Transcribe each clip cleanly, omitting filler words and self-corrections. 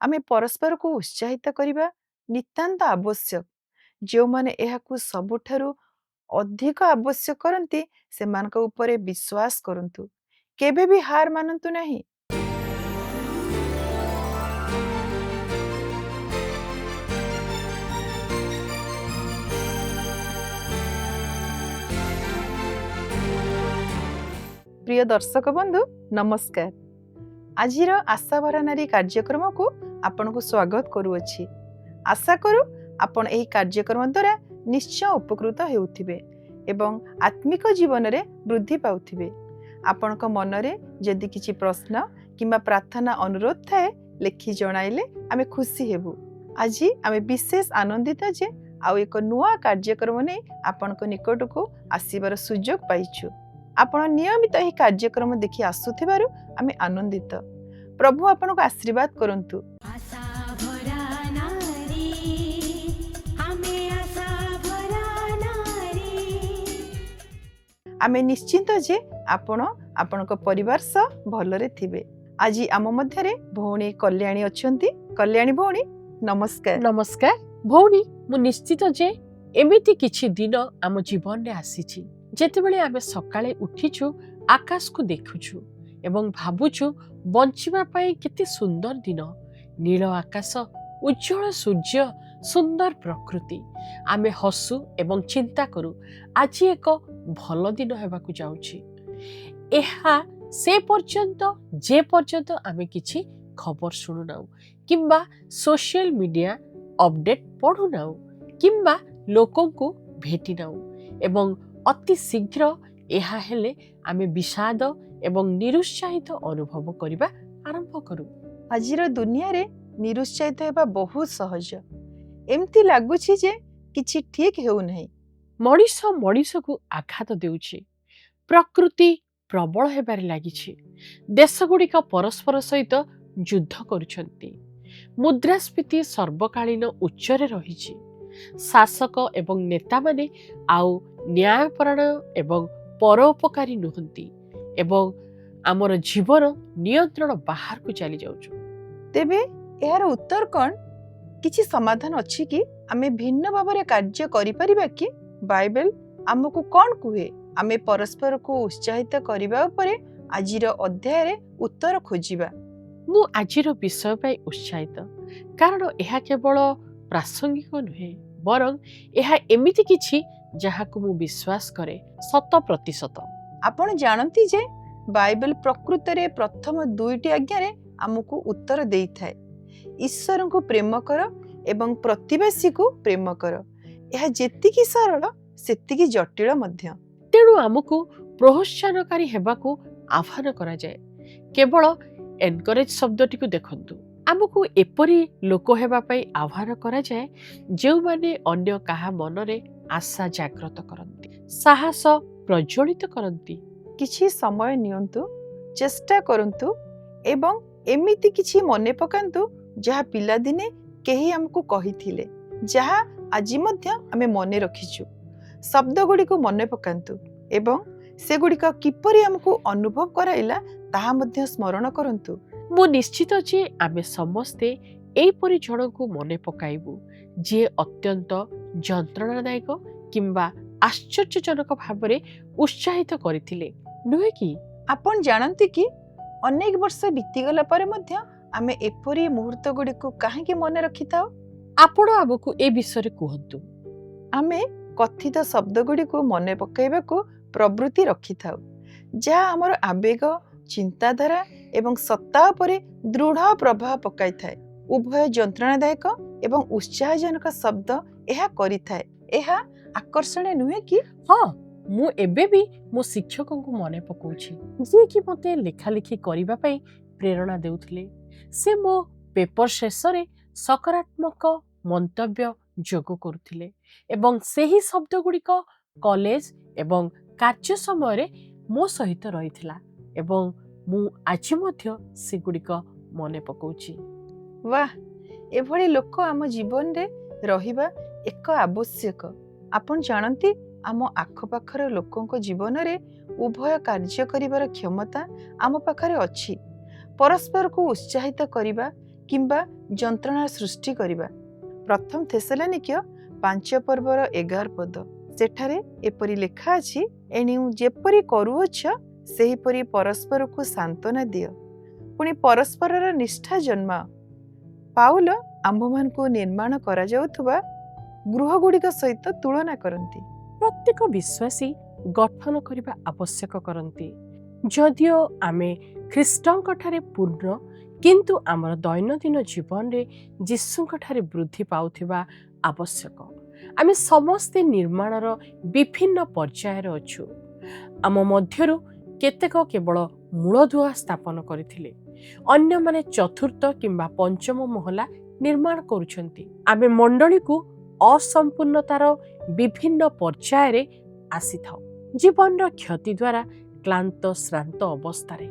ଆମେ ପରସ୍ପରକୁ ଉତ୍ସାହିତ କରିବା ନିତାନ୍ତ ଆବଶ୍ୟକ। ଯେଉଁମାନେ ଏହାକୁ ସବୁଠାରୁ ଅଧିକ ଆବଶ୍ୟକ କରନ୍ତି ସେମାନଙ୍କ ଉପରେ ବିଶ୍ୱାସ କରନ୍ତୁ। କେବେ ବି ହାର ମାନନ୍ତୁ ନାହିଁ। প্রিয় দর্শক বন্ধু নমস্କାର। ଆଜିର ଆଶା ଭରା ନାରୀ କାର୍ଯ୍ୟକ୍ରମକୁ ଆପଣଙ୍କୁ ସ୍ୱାଗତ କରୁଅଛି। ଆଶା କରୁ ଆପଣ ଏହି କାର୍ଯ୍ୟକ୍ରମ ଦ୍ୱାରା ନିଶ୍ଚୟ ଉପକୃତ ହେଉଥିବେ ଏବଂ ଆତ୍ମିକ ଜୀବନରେ ବୃଦ୍ଧି ପାଉଥିବେ। ଆପଣଙ୍କ ମନରେ ଯଦି କିଛି ପ୍ରଶ୍ନ କିମ୍ବା ପ୍ରାର୍ଥନା ଅନୁରୋଧ ଥାଏ ଲେଖି ଜଣାଇଲେ ଆମେ ଖୁସି ହେବୁ। ଆଜି ଆମେ ବିଶେଷ ଆନନ୍ଦିତ ଯେ ଆଉ ଏକ ନୂଆ କାର୍ଯ୍ୟକ୍ରମ ନେଇ ଆପଣଙ୍କ ନିକଟକୁ ଆସିବାର ସୁଯୋଗ ପାଇଛୁ। ଆପଣ ନିୟମିତ ଏହି କାର୍ଯ୍ୟକ୍ରମ ଦେଖି ଆସୁଥିବାରୁ ଆମେ ଆନନ୍ଦିତ। ପ୍ରଭୁ ଆପଣଙ୍କୁ ଆଶୀର୍ବାଦ କରନ୍ତୁ। ଆମେ ନିଶ୍ଚିନ୍ତ ଯେ ଆପଣ ଆପଣଙ୍କ ପରିବାର ସହ ଭଲରେ ଥିବେ। ଆଜି ଆମ ମଧ୍ୟରେ ଭଉଣୀ କଲ୍ୟାଣୀ ଅଛନ୍ତି। କଲ୍ୟାଣୀ ଭଉଣୀ ନମସ୍କାର। ନମସ୍କାର ଭଉଣୀ, ମୁଁ ନିଶ୍ଚିତ ଯେ ଏମିତି କିଛି ଦିନ ଆମ ଜୀବନରେ ଆସିଛି ଯେତେବେଳେ ଆମେ ସକାଳେ ଉଠିଛୁ, ଆକାଶକୁ ଦେଖୁଛୁ ଏବଂ ଭାବୁଛୁ ବଞ୍ଚିବା ପାଇଁ କେତେ ସୁନ୍ଦର ଦିନ। ନୀଳ ଆକାଶ, ଉଜ୍ଜଳ ସୂର୍ଯ୍ୟ, ସୁନ୍ଦର ପ୍ରକୃତି। ଆମେ ହସୁ ଏବଂ ଚିନ୍ତା କରୁ ଆଜି ଏକ ଭଲ ଦିନ ହେବାକୁ ଯାଉଛି। ଏହା ସେ ପର୍ଯ୍ୟନ୍ତ ଯେ ପର୍ଯ୍ୟନ୍ତ ଆମେ କିଛି ଖବର ଶୁଣୁନାହୁଁ କିମ୍ବା ସୋସିଆଲ ମିଡ଼ିଆ ଅପଡେଟ୍ ପଢ଼ୁନାହୁଁ କିମ୍ବା ଲୋକଙ୍କୁ ଭେଟିନାହୁଁ ଏବଂ ଅତି ଶୀଘ୍ର ଏହା ହେଲେ ଆମେ ବିଷାଦ ଏବଂ ନିରୁତ୍ସାହିତ ଅନୁଭବ କରିବା ଆରମ୍ଭ କରୁ। ଆଜିର ଦୁନିଆରେ ନିରୁତ୍ସାହିତ ହେବା ବହୁତ ସହଜ। ଏମିତି ଲାଗୁଛି ଯେ କିଛି ଠିକ ହେଉନାହିଁ। ମଣିଷ ମଣିଷକୁ ଆଘାତ ଦେଉଛି। ପ୍ରକୃତି ପ୍ରବଳ ହେବାରେ ଲାଗିଛି। ଦେଶଗୁଡ଼ିକ ପରସ୍ପର ସହିତ ଯୁଦ୍ଧ କରୁଛନ୍ତି। ମୁଦ୍ରାସ୍ଫୀତି ସର୍ବକାଳୀନ ଉଚ୍ଚରେ ରହିଛି। ଶାସକ ଏବଂ ନେତାମାନେ ଆଉ ନ୍ୟାୟପରାୟଣ ଏବଂ ପରୋପକାରୀ ନୁହନ୍ତି ଏବଂ ଆମର ଜୀବନ ନିୟନ୍ତ୍ରଣ ବାହାରକୁ ଚାଲି ଯାଉଛୁ। ତେବେ ଏହାର ଉତ୍ତର କ'ଣ? କିଛି ସମାଧାନ ଅଛି କି? ଆମେ ଭିନ୍ନ ଭାବରେ କାର୍ଯ୍ୟ କରିପାରିବା କି? ବାଇବେଲ ଆମକୁ କ'ଣ କୁହେ? ଆମେ ପରସ୍ପରକୁ ଉତ୍ସାହିତ କରିବା ଉପରେ ଆଜିର ଅଧ୍ୟାୟରେ ଉତ୍ତର ଖୋଜିବା। ମୁଁ ଆଜିର ବିଷୟ ପାଇଁ ଉତ୍ସାହିତ କାରଣ ଏହା କେବଳ ପ୍ରାସଙ୍ଗିକ ନୁହେଁ, ବରଂ ଏହା ଏମିତି କିଛି ଯାହାକୁ ମୁଁ ବିଶ୍ୱାସ କରେ 100%। ଆପଣ ଜାଣନ୍ତି ଯେ ବାଇବେଲ ପ୍ରକୃତରେ ପ୍ରଥମ 2ଟି ଆଜ୍ଞାରେ ଆମକୁ ଉତ୍ତର ଦେଇଥାଏ। ଈଶ୍ୱରଙ୍କୁ ପ୍ରେମ କର ଏବଂ ପ୍ରତିବେଶୀକୁ ପ୍ରେମ କର। ଏହା ଯେତିକି ସରଳ ସେତିକି ଜଟିଳ ମଧ୍ୟ। ତେଣୁ ଆମକୁ ପ୍ରୋତ୍ସାହନକାରୀ ହେବାକୁ ଆହ୍ୱାନ କରାଯାଏ। କେବଳ ଏନକରେଜ ଶବ୍ଦଟିକୁ ଦେଖନ୍ତୁ। ଆମକୁ ଏପରି ଲୋକ ହେବା ପାଇଁ ଆହ୍ୱାନ କରାଯାଏ ଯେଉଁମାନେ ଅନ୍ୟ କାହା ମନରେ ଆଶା ଜାଗ୍ରତ କରନ୍ତି, ସାହସ ପ୍ରଜ୍ୱଳିତ କରନ୍ତି। କିଛି ସମୟ ନିଅନ୍ତୁ, ଚେଷ୍ଟା କରନ୍ତୁ ଏବଂ ଏମିତି କିଛି ମନେ ପକାନ୍ତୁ ଯାହା ପିଲାଦିନେ କେହି ଆମକୁ କହିଥିଲେ, ଯାହା ଆଜି ମଧ୍ୟ ଆମେ ମନେ ରଖିଛୁ। ଶବ୍ଦ ଗୁଡ଼ିକୁ ମନେ ପକାନ୍ତୁ ଏବଂ ସେଗୁଡ଼ିକ କିପରି ଆମକୁ ଅନୁଭବ କରାଇଲା ତାହା ମଧ୍ୟ ସ୍ମରଣ କରନ୍ତୁ। ମୁଁ ନିଶ୍ଚିତ ଯେ ଆମେ ସମସ୍ତେ ଏହିପରି ଜଣଙ୍କୁ ମନେ ପକାଇବୁ ଯିଏ ଅତ୍ୟନ୍ତ ଯନ୍ତ୍ରଣାଦାୟକ କିମ୍ବା ଆଶ୍ଚର୍ଯ୍ୟଜନକ ଭାବରେ ଉତ୍ସାହିତ କରିଥିଲେ, ନୁହେଁ କି? ଆପଣ ଜାଣନ୍ତି କି ଅନେକ ବର୍ଷ ବିତିଗଲା ପରେ ମଧ୍ୟ ଆମେ ଏପରି ମୁହୂର୍ତ୍ତ ଗୁଡ଼ିକୁ କାହିଁକି ମନେ ରଖିଥାଉ? ଆପଣ ଆମକୁ ଏ ବିଷୟରେ କୁହନ୍ତୁ। ଆମେ କଥିତ ଶବ୍ଦ ଗୁଡ଼ିକୁ ମନେ ପକାଇବାକୁ ପ୍ରବୃତ୍ତି ରଖିଥାଉ, ଯାହା ଆମର ଆବେଗ, ଚିନ୍ତାଧାରା ଏବଂ ସତ୍ତା ଉପରେ ଦୃଢ଼ ପ୍ରଭାବ ପକାଇଥାଏ। ଉଭୟ ଯନ୍ତ୍ରଣାଦାୟକ ଏବଂ ଉତ୍ସାହଜନକ ଶବ୍ଦ ଏହା କରିଥାଏ। ଏହା ଆକର୍ଷଣୀୟ ନୁହେଁ କି? ହଁ, ମୁଁ ଏବେ ବି ମୋ ଶିକ୍ଷକଙ୍କୁ ମନେ ପକାଉଛି, ଯିଏକି ମୋତେ ଲେଖାଲେଖି କରିବା ପାଇଁ ପ୍ରେରଣା ଦେଉଥିଲେ। ସେ ମୋ ପେପର ଶେଷରେ ସକାରାତ୍ମକ ମନ୍ତବ୍ୟ ଯୋଗ କରୁଥିଲେ ଏବଂ ସେହି ଶବ୍ଦ ଗୁଡ଼ିକ କଲେଜ ଏବଂ କାର୍ଯ୍ୟ ସମୟରେ ମୋ ସହିତ ରହିଥିଲା ଏବଂ ମୁଁ ଆଜି ମଧ୍ୟ ସେଗୁଡ଼ିକ ମନେ ପକାଉଛି। ବାଃ, ଏଭଳି ଲୋକ ଆମ ଜୀବନରେ ରହିବା ଏକ ଆବଶ୍ୟକ। ଆପଣ ଜାଣନ୍ତି, ଆମ ଆଖପାଖର ଲୋକଙ୍କ ଜୀବନରେ ଉଭୟ କାର୍ଯ୍ୟ କରିବାର କ୍ଷମତା ଆମ ପାଖରେ ଅଛି। ପରସ୍ପରକୁ ଉତ୍ସାହିତ କରିବା କିମ୍ବା ଯନ୍ତ୍ରଣା ସୃଷ୍ଟି କରିବା। ପ୍ରଥମ ଥେସଲୋନିକ୍ୟ 5 ପର୍ବର 11 ପଦ, ସେଠାରେ ଏପରି ଲେଖା ଅଛି, ଏଣୁ ଯେପରି କରୁଅଛ ସେହିପରି ପରସ୍ପରକୁ ସାନ୍ତ୍ୱନା ଦିଅ, ପୁଣି ପରସ୍ପରର ନିଷ୍ଠା ଜନ୍ମାଅ। ପାଉଲ ଆମ୍ଭମାନଙ୍କୁ ନିର୍ମାଣ କରାଯାଉଥିବା ଗୃହଗୁଡ଼ିକ ସହିତ ତୁଳନା କରନ୍ତି। ପ୍ରତ୍ୟେକ ବିଶ୍ୱାସୀ ଗଠନ କରିବା ଆବଶ୍ୟକ କରନ୍ତି। ଯଦିଓ ଆମେ ଖ୍ରୀଷ୍ଟଙ୍କଠାରେ ପୂର୍ଣ୍ଣ, କିନ୍ତୁ ଆମର ଦୈନନ୍ଦିନ ଜୀବନରେ ଯୀଶୁଙ୍କଠାରେ ବୃଦ୍ଧି ପାଉଥିବା ଆବଶ୍ୟକ। ଆମେ ସମସ୍ତେ ନିର୍ମାଣର ବିଭିନ୍ନ ପର୍ଯ୍ୟାୟରେ ଅଛୁ। ଆମ ମଧ୍ୟରୁ କେତେକ କେବଳ ମୂଳଦୁଆ ସ୍ଥାପନ କରିଥିଲେ, ଅନ୍ୟମାନେ ଚତୁର୍ଥ କିମ୍ବା ପଞ୍ଚମ ମହଲା ନିର୍ମାଣ କରୁଛନ୍ତି। ଆମେ ମଣ୍ଡଳୀକୁ ଅସମ୍ପୂର୍ଣ୍ଣତାର ବିଭିନ୍ନ ପର୍ଯ୍ୟାୟରେ ଆସିଥାଉ, ଜୀବନର କ୍ଷତି ଦ୍ୱାରା କ୍ଳାନ୍ତ ଶ୍ରାନ୍ତ ଅବସ୍ଥାରେ।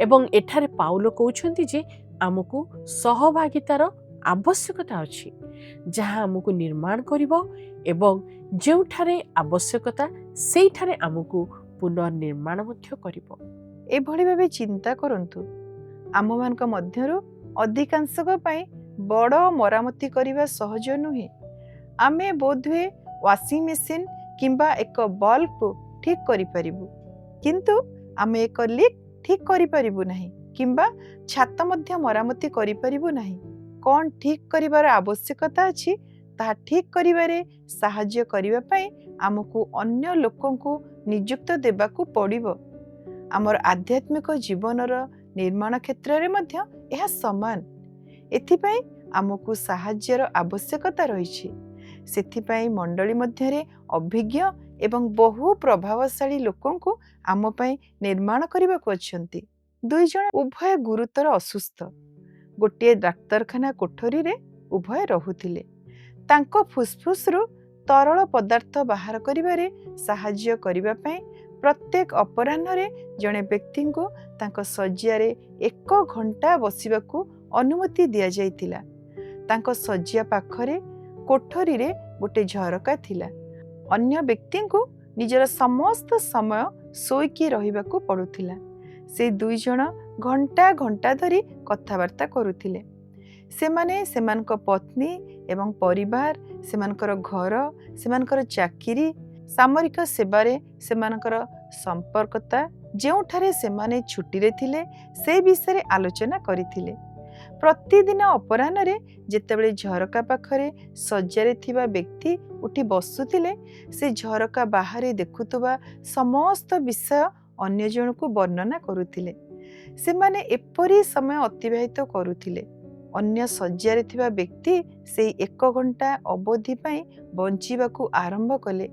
ଏବଂ ଏଠାରେ ପାଉଲ କହୁଛନ୍ତି ଯେ ଆମକୁ ସହଭାଗିତାର ଆବଶ୍ୟକତା ଅଛି, ଯାହା ଆମକୁ ନିର୍ମାଣ କରିବ ଏବଂ ଯେଉଁଠାରେ ଆବଶ୍ୟକତା ସେଇଠାରେ ଆମକୁ ପୁନର୍ନିର୍ମାଣ ମଧ୍ୟ କରିବ। ଏଭଳି ଭାବେ ଚିନ୍ତା କରନ୍ତୁ, ଆମମାନଙ୍କ ମଧ୍ୟରୁ ଅଧିକାଂଶଙ୍କ ପାଇଁ ବଡ଼ ମରାମତି କରିବା ସହଜ ନୁହେଁ। ଆମେ ବୋଧହୁଏ ୱାସିଂ ମେସିନ୍ କିମ୍ବା ଏକ ବଲ୍ବକୁ ଠିକ୍ କରିପାରିବୁ, କିନ୍ତୁ ଆମେ ଏକ ଲିକ୍ ଠିକ୍ କରିପାରିବୁ ନାହିଁ କିମ୍ବା ଛାତ ମଧ୍ୟ ମରାମତି କରିପାରିବୁ ନାହିଁ। କ'ଣ ଠିକ୍ କରିବାର ଆବଶ୍ୟକତା ଅଛି ତାହା ଠିକ୍ କରିବାରେ ସାହାଯ୍ୟ କରିବା ପାଇଁ ଆମକୁ ଅନ୍ୟ ଲୋକଙ୍କୁ ନିଯୁକ୍ତ ଦେବାକୁ ପଡ଼ିବ। ଆମର ଆଧ୍ୟାତ୍ମିକ ଜୀବନର ନିର୍ମାଣ କ୍ଷେତ୍ରରେ ମଧ୍ୟ ଏହା ସମାନ। ଏଥିପାଇଁ ଆମକୁ ସାହାଯ୍ୟର ଆବଶ୍ୟକତା ରହିଛି। ସେଥିପାଇଁ ମଣ୍ଡଳୀ ମଧ୍ୟରେ ଅଭିଜ୍ଞ ଏବଂ ବହୁ ପ୍ରଭାବଶାଳୀ ଲୋକଙ୍କୁ ଆମ ପାଇଁ ନିର୍ମାଣ କରିବାକୁ ଅଛନ୍ତି। 2 ଜଣ ଉଭୟ ଗୁରୁତର ଅସୁସ୍ଥ ଗୋଟିଏ ଡାକ୍ତରଖାନା କୋଠରୀରେ ଉଭୟ ରହୁଥିଲେ। ତାଙ୍କ ଫୁସ୍ଫୁସ୍ରୁ ତରଳ ପଦାର୍ଥ ବାହାର କରିବାରେ ସାହାଯ୍ୟ କରିବା ପାଇଁ ପ୍ରତ୍ୟେକ ଅପରାହ୍ନରେ ଜଣେ ବ୍ୟକ୍ତିଙ୍କୁ ତାଙ୍କ ଶଯ୍ୟାରେ 1 ଘଣ୍ଟା ବସିବାକୁ ଅନୁମତି ଦିଆଯାଇଥିଲା। ତାଙ୍କ ଶଯ୍ୟା ପାଖରେ କୋଠରୀରେ ଗୋଟେ ଝରକା ଥିଲା। ଅନ୍ୟ ବ୍ୟକ୍ତିଙ୍କୁ ନିଜର ସମସ୍ତ ସମୟ ଶୋଇକି ରହିବାକୁ ପଡ଼ୁଥିଲା। ସେ 2 ଜଣ ଘଣ୍ଟା ଘଣ୍ଟା ଧରି କଥାବାର୍ତ୍ତା କରୁଥିଲେ। ସେମାନେ ସେମାନଙ୍କ ପତ୍ନୀ ଏବଂ ପରିବାର, ସେମାନଙ୍କର ଘର, ସେମାନଙ୍କର ଚାକିରି, ସାମରିକ ସେବାରେ ସେମାନଙ୍କର ସମ୍ପର୍କତା, ଯେଉଁଠାରେ ସେମାନେ ଛୁଟିରେ ଥିଲେ ସେ ବିଷୟରେ ଆଲୋଚନା କରିଥିଲେ। ପ୍ରତିଦିନ ଅପରାହ୍ନରେ ଯେତେବେଳେ ଝରକା ପାଖରେ ଶଯ୍ୟାରେ ଥିବା ବ୍ୟକ୍ତି ଉଠି ବସୁଥିଲେ, ସେ ଝରକା ବାହାରେ ଦେଖୁଥିବା ସମସ୍ତ ବିଷୟ ଅନ୍ୟ ଜଣକୁ ବର୍ଣ୍ଣନା କରୁଥିଲେ। ସେମାନେ ଏପରି ସମୟ ଅତିବାହିତ କରୁଥିଲେ। ଅନ୍ୟ ଶଯ୍ୟାରେ ଥିବା ବ୍ୟକ୍ତି ସେହି 1 ଘଣ୍ଟା ଅବଧି ପାଇଁ ବଞ୍ଚିବାକୁ ଆରମ୍ଭ କଲେ,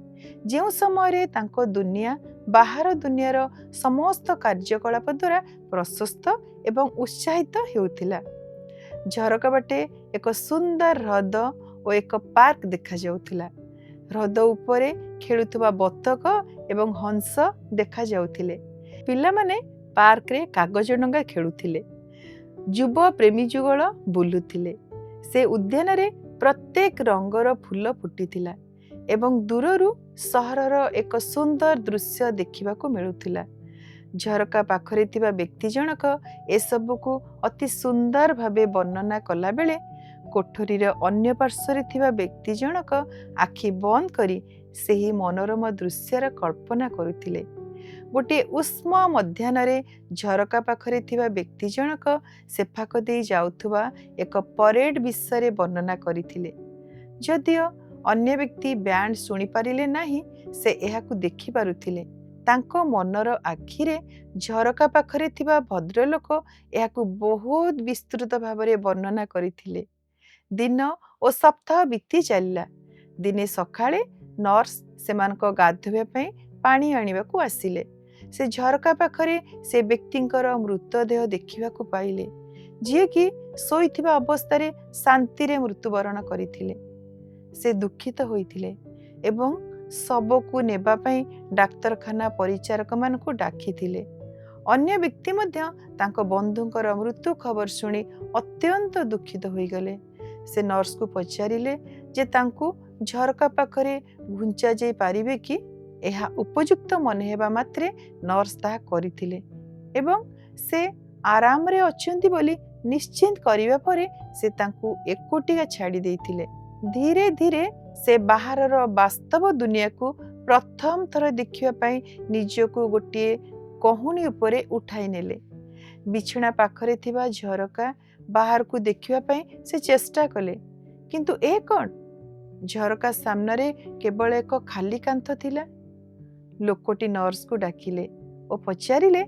ଯେଉଁ ସମୟରେ ତାଙ୍କ ଦୁନିଆ ବାହାର ଦୁନିଆର ସମସ୍ତ କାର୍ଯ୍ୟକଳାପ ଦ୍ୱାରା ପ୍ରଶସ୍ତ ଏବଂ ଉତ୍ସାହିତ ହେଉଥିଲା। ଝରକା ବାଟେ ଏକ ସୁନ୍ଦର ହ୍ରଦ ଓ ଏକ ପାର୍କ ଦେଖାଯାଉଥିଲା। ହ୍ରଦ ଉପରେ ଖେଳୁଥିବା ବତକ ଏବଂ ହଂସ ଦେଖାଯାଉଥିଲେ। ପିଲାମାନେ ପାର୍କରେ କାଗଜ ଡଙ୍ଗା ଖେଳୁଥିଲେ। ଯୁବ ପ୍ରେମୀ ଯୁଗଳ ବୁଲୁଥିଲେ। ସେ ଉଦ୍ୟାନରେ ପ୍ରତ୍ୟେକ ରଙ୍ଗର ଫୁଲ ଫୁଟିଥିଲା ଏବଂ ଦୂରରୁ ସହରର ଏକ ସୁନ୍ଦର ଦୃଶ୍ୟ ଦେଖିବାକୁ ମିଳୁଥିଲା। ଝରକା ପାଖରେ ଥିବା ବ୍ୟକ୍ତି ଜଣକ ଏସବୁକୁ ଅତି ସୁନ୍ଦର ଭାବେ ବର୍ଣ୍ଣନା କଲାବେଳେ, କୋଠରୀର ଅନ୍ୟ ପାର୍ଶ୍ୱରେ ଥିବା ବ୍ୟକ୍ତି ଜଣକ ଆଖି ବନ୍ଦ କରି ସେହି ମନୋରମ ଦୃଶ୍ୟର କଳ୍ପନା କରୁଥିଲେ। ଗୋଟିଏ ଉଷ୍ମ ମଧ୍ୟାହ୍ନରେ ଝରକା ପାଖରେ ଥିବା ବ୍ୟକ୍ତି ଜଣକ ସେପାଖ ଦେଇ ଯାଉଥିବା ଏକ ପରେଡ୍ ବିଷୟରେ ବର୍ଣ୍ଣନା କରିଥିଲେ। ଯଦିଓ ଅନ୍ୟ ବ୍ୟକ୍ତି ବ୍ୟାଣ୍ଡ ଶୁଣିପାରିଲେ ନାହିଁ, ସେ ଏହାକୁ ଦେଖିପାରୁଥିଲେ। ତାଙ୍କ ମନର ଆଖିରେ ଝରକା ପାଖରେ ଥିବା ଭଦ୍ରଲୋକ ଏହାକୁ ବହୁତ ବିସ୍ତୃତ ଭାବରେ ବର୍ଣ୍ଣନା କରିଥିଲେ। ଦିନ ଓ ସପ୍ତାହ ବିତି ଚାଲିଲା। ଦିନେ ସକାଳେ ନର୍ସ ସେମାନଙ୍କ ଗାଧୋଇବା ପାଇଁ ପାଣି ଆଣିବାକୁ ଆସିଲେ। ସେ ଝରକା ପାଖରେ ସେ ବ୍ୟକ୍ତିଙ୍କର ମୃତଦେହ ଦେଖିବାକୁ ପାଇଲେ, ଯିଏକି ଶୋଇଥିବା ଅବସ୍ଥାରେ ଶାନ୍ତିରେ ମୃତ୍ୟୁବରଣ କରିଥିଲେ। ସେ ଦୁଃଖିତ ହୋଇଥିଲେ ଏବଂ ଶବକୁ ନେବା ପାଇଁ ଡାକ୍ତରଖାନା ପରିଚାରକମାନଙ୍କୁ ଡାକିଥିଲେ। ଅନ୍ୟ ବ୍ୟକ୍ତି ମଧ୍ୟ ତାଙ୍କ ବନ୍ଧୁଙ୍କର ମୃତ୍ୟୁ ଖବର ଶୁଣି ଅତ୍ୟନ୍ତ ଦୁଃଖିତ ହୋଇଗଲେ। ସେ ନର୍ସକୁ ପଚାରିଲେ ଯେ ତାଙ୍କୁ ଝରକା ପାଖରେ ଘୁଞ୍ଚା ଯାଇ ପାରିବେ କି? ଏହା ଉପଯୁକ୍ତ ମନେ ହେବା ମାତ୍ରେ ନର୍ସ ତାହା କରିଥିଲେ ଏବଂ ସେ ଆରାମରେ ଅଛନ୍ତି ବୋଲି ନିଶ୍ଚିନ୍ତ କରିବା ପରେ ସେ ତାଙ୍କୁ ଏକୁଟିଆ ଛାଡ଼ି ଦେଇଥିଲେ। ଧୀରେ ଧୀରେ ସେ ବାହାରର ବାସ୍ତବ ଦୁନିଆକୁ ପ୍ରଥମ ଥର ଦେଖିବା ପାଇଁ ନିଜକୁ ଗୋଟିଏ କହୁଣି ଉପରେ ଉଠାଇ ନେଲେ। ବିଛଣା ପାଖରେ ଥିବା ଝରକା ବାହାରକୁ ଦେଖିବା ପାଇଁ ସେ ଚେଷ୍ଟା କଲେ, କିନ୍ତୁ ଏ କ'ଣ? ଝରକା ସାମ୍ନାରେ କେବଳ ଏକ ଖାଲି କାନ୍ଥ ଥିଲା। ଲୋକଟି ନର୍ସକୁ ଡାକିଲେ ଓ ପଚାରିଲେ,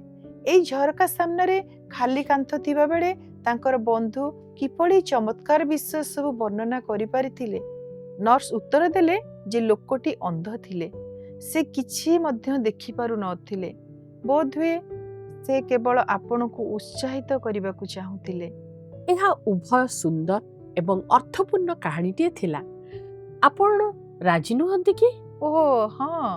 ଏଇ ଝରକା ସାମ୍ନାରେ ଖାଲି କାନ୍ଥ ଥିବା ବେଳେ ତାଙ୍କର ବନ୍ଧୁ କିପରି ଚମତ୍କାର ବିଷୟ ସବୁ ବର୍ଣ୍ଣନା କରିପାରିଥିଲେ? ନର୍ସ ଉତ୍ତର ଦେଲେ ଯେ ଲୋକଟି ଅନ୍ଧ ଥିଲେ, ସେ କିଛି ମଧ୍ୟ ଦେଖିପାରୁ ନଥିଲେ। ବୋଧହୁଏ ସେ କେବଳ ଆପଣଙ୍କୁ ଉତ୍ସାହିତ କରିବାକୁ ଚାହୁଁଥିଲେ। ଏହା ଉଭୟ ସୁନ୍ଦର ଏବଂ ଅର୍ଥପୂର୍ଣ୍ଣ କାହାଣୀଟିଏ ଥିଲା। ଆପଣ ରାଜି ନୁହନ୍ତି କି? ଓହୋ ହଁ,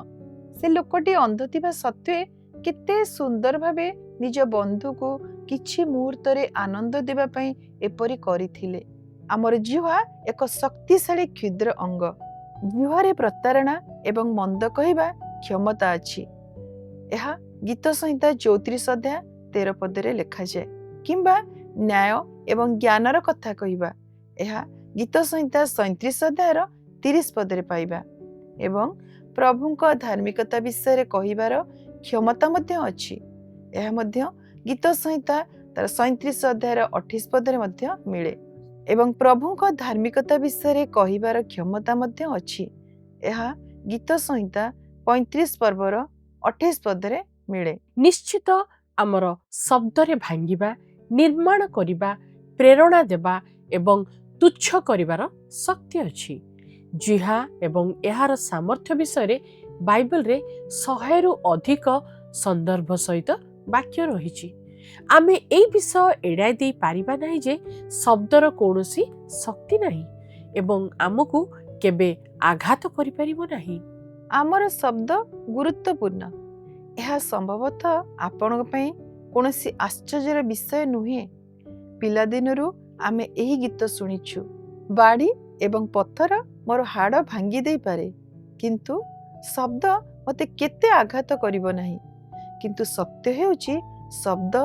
ସେ ଲୋକଟି ଅନ୍ଧ ଥିବା ସତ୍ତ୍ୱେ କେତେ ସୁନ୍ଦର ଭାବେ ନିଜ ବନ୍ଧୁକୁ କିଛି ମୁହୂର୍ତ୍ତରେ ଆନନ୍ଦ ଦେବା ପାଇଁ ଏପରି କରିଥିଲେ। ଆମର ଜିହ୍ୱା ଏକ ଶକ୍ତିଶାଳୀ କ୍ଷୁଦ୍ର ଅଙ୍ଗ। ଜିହ୍ୱାରେ ପ୍ରତାରଣା ଏବଂ ମନ୍ଦ କହିବା କ୍ଷମତା ଅଛି। ଏହା ଗୀତ ସଂହିତା 34 ଅଧ୍ୟାୟ 13 ପଦରେ ଲେଖାଯାଏ। କିମ୍ବା ନ୍ୟାୟ ଏବଂ ଜ୍ଞାନର କଥା କହିବା, ଏହା ଗୀତ ସଂହିତା 37 ଅଧ୍ୟାୟର 30 ପଦରେ ପାଇବା। ଏବଂ ପ୍ରଭୁଙ୍କ ଧାର୍ମିକତା ବିଷୟରେ କହିବାର କ୍ଷମତା ମଧ୍ୟ ଅଛି। ଏହା ମଧ୍ୟ ଗୀତ ସଂହିତା 37 ଅଧ୍ୟାୟର 28 ପଦରେ ମଧ୍ୟ ମିଳେ। ଏବଂ ପ୍ରଭୁଙ୍କ ଧାର୍ମିକତା ବିଷୟରେ କହିବାର କ୍ଷମତା ମଧ୍ୟ ଅଛି। ଏହା ଗୀତ ସଂହିତା 35 ପର୍ବର 28 ପଦରେ ମିଳେ। ନିଶ୍ଚିତ ଆମର ଶବ୍ଦରେ ଭାଙ୍ଗିବା, ନିର୍ମାଣ କରିବା, ପ୍ରେରଣା ଦେବା ଏବଂ ତୁଚ୍ଛ କରିବାର ଶକ୍ତି ଅଛି। ଜିହ୍ୱା ଏବଂ ଏହାର ସାମର୍ଥ୍ୟ ବିଷୟରେ ବାଇବେଲରେ 100ରୁ ଅଧିକ ସନ୍ଦର୍ଭ ସହିତ ବାକ୍ୟ ରହିଛି। ଆମେ ଏହି ବିଷୟ ଏଡ଼ାଇ ଦେଇ ପାରିବା ନାହିଁ ଯେ ଶବ୍ଦର କୌଣସି ଶକ୍ତି ନାହିଁ ଏବଂ ଆମକୁ କେବେ ଆଘାତ କରିପାରିବ ନାହିଁ। ଆମର ଶବ୍ଦ ଗୁରୁତ୍ୱପୂର୍ଣ୍ଣ। ଏହା ସମ୍ଭବତଃ ଆପଣଙ୍କ ପାଇଁ କୌଣସି ଆଶ୍ଚର୍ଯ୍ୟର ବିଷୟ ନୁହେଁ। ପିଲାଦିନରୁ ଆମେ ଏହି ଗୀତ ଶୁଣିଛୁ, ବାଡ଼ି ଏବଂ ପଥର ମୋର ହାଡ଼ ଭାଙ୍ଗି ଦେଇପାରେ, କିନ୍ତୁ ଶବ୍ଦ ମୋତେ କେତେ ଆଘାତ କରିବ ନାହିଁ। କିନ୍ତୁ ସତ୍ୟ ହେଉଛି, ଶବ୍ଦ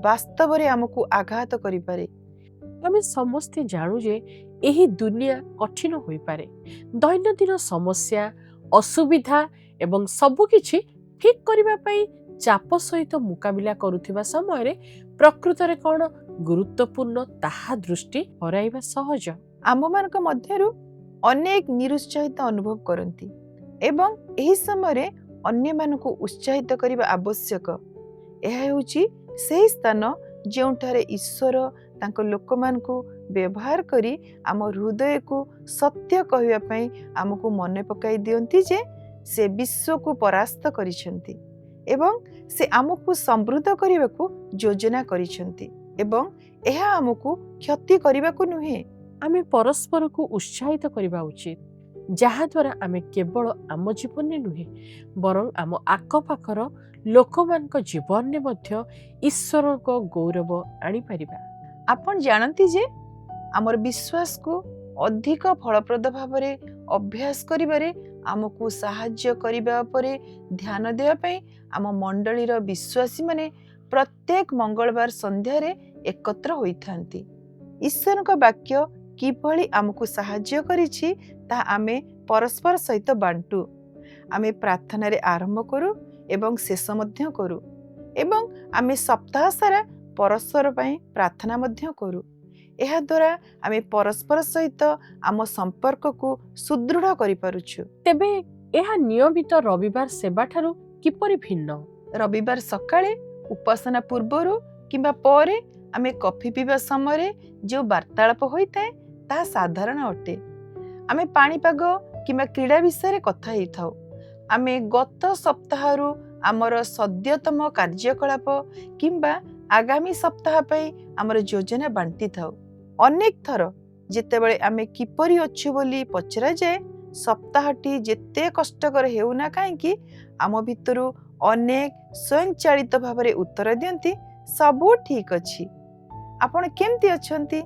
ବାସ୍ତବରେ ଆମକୁ ଆଘାତ କରିପାରେ। ଆମେ ସମସ୍ତେ ଜାଣୁ ଯେ ଏହି ଦୁନିଆ କଠିନ ହୋଇପାରେ। ଦୈନନ୍ଦିନ ସମସ୍ୟା, ଅସୁବିଧା ଏବଂ ସବୁକିଛି ଠିକ୍ କରିବା ପାଇଁ ଚାପ ସହିତ ମୁକାବିଲା କରୁଥିବା ସମୟରେ ପ୍ରକୃତରେ କ'ଣ ଗୁରୁତ୍ୱପୂର୍ଣ୍ଣ ତାହା ଦୃଷ୍ଟି ହରାଇବା ସହଜ। ଆମମାନଙ୍କ ମଧ୍ୟରୁ ଅନେକ ନିରୁତ୍ସାହିତ ଅନୁଭବ କରନ୍ତି ଏବଂ ଏହି ସମୟରେ ଅନ୍ୟମାନଙ୍କୁ ଉତ୍ସାହିତ କରିବା ଆବଶ୍ୟକ। ଏହା ହେଉଛି ସେହି ସ୍ଥାନ ଯେଉଁଠାରେ ଈଶ୍ୱର ତାଙ୍କ ଲୋକମାନଙ୍କୁ ବ୍ୟବହାର କରି ଆମ ହୃଦୟକୁ ସତ୍ୟ କହିବା ପାଇଁ ଆମକୁ ମନେ ପକାଇ ଦିଅନ୍ତି ଯେ ସେ ବିଶ୍ୱକୁ ପରାସ୍ତ କରିଛନ୍ତି ଏବଂ ସେ ଆମକୁ ସମୃଦ୍ଧ କରିବାକୁ ଯୋଜନା କରିଛନ୍ତି ଏବଂ ଏହା ଆମକୁ କ୍ଷତି କରିବାକୁ ନୁହେଁ। ଆମେ ପରସ୍ପରକୁ ଉତ୍ସାହିତ କରିବା ଉଚିତ, ଯାହାଦ୍ୱାରା ଆମେ କେବଳ ଆମ ଜୀବନରେ ନୁହେଁ ବରଂ ଆମ ଆଖପାଖର ଲୋକମାନଙ୍କ ଜୀବନରେ ମଧ୍ୟ ଈଶ୍ୱରଙ୍କ ଗୌରବ ଆଣିପାରିବା। ଆପଣ ଜାଣନ୍ତି ଯେ ଆମର ବିଶ୍ୱାସକୁ ଅଧିକ ଫଳପ୍ରଦ ଭାବରେ ଅଭ୍ୟାସ କରିବାରେ ଆମକୁ ସାହାଯ୍ୟ କରିବା ଉପରେ ଧ୍ୟାନ ଦେବା ପାଇଁ ଆମ ମଣ୍ଡଳୀର ବିଶ୍ୱାସୀମାନେ ପ୍ରତ୍ୟେକ ମଙ୍ଗଳବାର ସନ୍ଧ୍ୟାରେ ଏକତ୍ର ହୋଇଥାନ୍ତି। ଈଶ୍ୱରଙ୍କ ବାକ୍ୟ କିଭଳି ଆମକୁ ସାହାଯ୍ୟ କରିଛି ତାହା ଆମେ ପରସ୍ପର ସହିତ ବାଣ୍ଟୁ। ଆମେ ପ୍ରାର୍ଥନାରେ ଆରମ୍ଭ କରୁ ଏବଂ ଶେଷ ମଧ୍ୟ କରୁ ଏବଂ ଆମେ ସପ୍ତାହ ସାରା ପରସ୍ପର ପାଇଁ ପ୍ରାର୍ଥନା ମଧ୍ୟ କରୁ। ଏହାଦ୍ୱାରା ଆମେ ପରସ୍ପର ସହିତ ଆମ ସମ୍ପର୍କକୁ ସୁଦୃଢ଼ କରିପାରୁଛୁ। ତେବେ ଏହା ନିୟମିତ ରବିବାର ସେବାଠାରୁ କିପରି ଭିନ୍ନ? ରବିବାର ସକାଳେ ଉପାସନା ପୂର୍ବରୁ କିମ୍ବା ପରେ ଆମେ କଫି ପିଇବା ସମୟରେ ଯେଉଁ ବାର୍ତ୍ତାଳାପ ହୋଇଥାଏ ତାହା ସାଧାରଣ ଅଟେ। ଆମେ ପାଣିପାଗ କିମ୍ବା କ୍ରୀଡ଼ା ବିଷୟରେ କଥା ହେଇଥାଉ। ଆମେ ଗତ ସପ୍ତାହରୁ ଆମର ସଦ୍ୟତମ କାର୍ଯ୍ୟକଳାପ କିମ୍ବା ଆଗାମୀ ସପ୍ତାହ ପାଇଁ ଆମର ଯୋଜନା ବାଣ୍ଟିଥାଉ। ଅନେକ ଥର ଯେତେବେଳେ ଆମେ କିପରି ଅଛୁ ବୋଲି ପଚରାଯାଏ, ସପ୍ତାହଟି ଯେତେ କଷ୍ଟକର ହେଉନା କାହିଁକି, ଆମ ଭିତରୁ ଅନେକ ସ୍ୱୟଂଚାଳିତ ଭାବରେ ଉତ୍ତର ଦିଅନ୍ତି, ସବୁ ଠିକ୍ ଅଛି, ଆପଣ କେମିତି ଅଛନ୍ତି?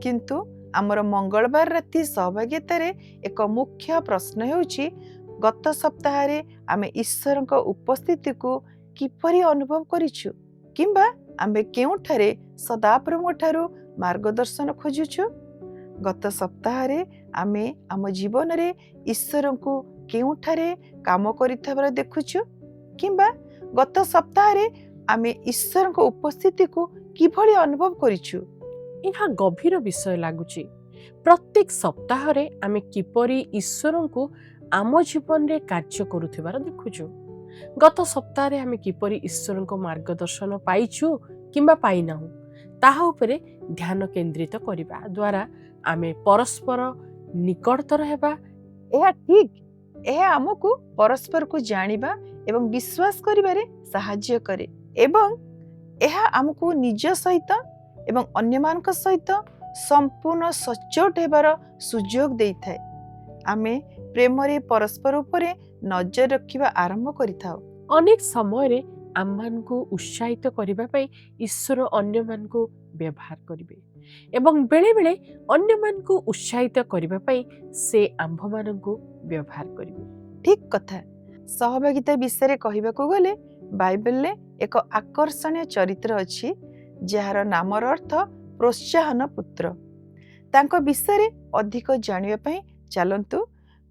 କିନ୍ତୁ ଆମର ମଙ୍ଗଳବାର ରାତି ସହଭାଗିତାରେ ଏକ ମୁଖ୍ୟ ପ୍ରଶ୍ନ ହେଉଛି, ଗତ ସପ୍ତାହରେ ଆମେ ଈଶ୍ୱରଙ୍କ ଉପସ୍ଥିତିକୁ କିପରି ଅନୁଭବ କରିଛୁ କିମ୍ବା ଆମେ କେଉଁଠାରେ ସଦାପ୍ରଭୁଙ୍କ ଠାରୁ ମାର୍ଗଦର୍ଶନ ଖୋଜୁଛୁ? ଗତ ସପ୍ତାହରେ ଆମେ ଆମ ଜୀବନରେ ଈଶ୍ୱରଙ୍କୁ କେଉଁଠାରେ କାମ କରିଥିବାର ଦେଖୁଛୁ, କିମ୍ବା ଗତ ସପ୍ତାହରେ ଆମେ ଈଶ୍ୱରଙ୍କ ଉପସ୍ଥିତିକୁ କିଭଳି ଅନୁଭବ କରିଛୁ? ଏହା ଗଭୀର ବିଷୟ ଲାଗୁଛି। ପ୍ରତ୍ୟେକ ସପ୍ତାହରେ ଆମେ କିପରି ଈଶ୍ୱରଙ୍କୁ ଆମ ଜୀବନରେ କାର୍ଯ୍ୟ କରୁଥିବାର ଦେଖୁଛୁ। ଗତ ସପ୍ତାହରେ ଆମେ କିପରି ଈଶ୍ୱରଙ୍କ ମାର୍ଗଦର୍ଶନ ପାଇଛୁ କିମ୍ବା ପାଇନାହୁଁ ତାହା ଉପରେ ଧ୍ୟାନ କେନ୍ଦ୍ରିତ କରିବା ଦ୍ୱାରା ଆମେ ପରସ୍ପର ନିକଟତର ହେବା। ଏହା ଠିକ୍। ଏହା ଆମକୁ ପରସ୍ପରକୁ ଜାଣିବା ଏବଂ ବିଶ୍ୱାସ କରିବାରେ ସାହାଯ୍ୟ କରେ, ଏବଂ ଏହା ଆମକୁ ନିଜ ସହିତ ଏବଂ ଅନ୍ୟମାନଙ୍କ ସହିତ ସମ୍ପୂର୍ଣ୍ଣ ସଚ୍ଚୋଟ ହେବାର ସୁଯୋଗ ଦେଇଥାଏ। ଆମେ ପ୍ରେମରେ ପରସ୍ପର ଉପରେ ନଜର ରଖିବା ଆରମ୍ଭ କରିଥାଉ। ଅନେକ ସମୟରେ ଆମମାନଙ୍କୁ ଉତ୍ସାହିତ କରିବା ପାଇଁ ଈଶ୍ୱର ଅନ୍ୟମାନଙ୍କୁ ବ୍ୟବହାର କରିବେ, ଏବଂ ବେଳେବେଳେ ଅନ୍ୟମାନଙ୍କୁ ଉତ୍ସାହିତ କରିବା ପାଇଁ ସେ ଆମ୍ଭମାନଙ୍କୁ ବ୍ୟବହାର କରିବେ। ଠିକ୍ କଥା। ସହଭାଗିତା ବିଷୟରେ କହିବାକୁ ଗଲେ ବାଇବେଲରେ ଏକ ଆକର୍ଷଣୀୟ ଚରିତ୍ର ଅଛି ଯାହାର ନାମର ଅର୍ଥ ପ୍ରୋତ୍ସାହନ ପୁତ୍ର। ତାଙ୍କ ବିଷୟରେ ଅଧିକ ଜାଣିବା ପାଇଁ ଚାଲନ୍ତୁ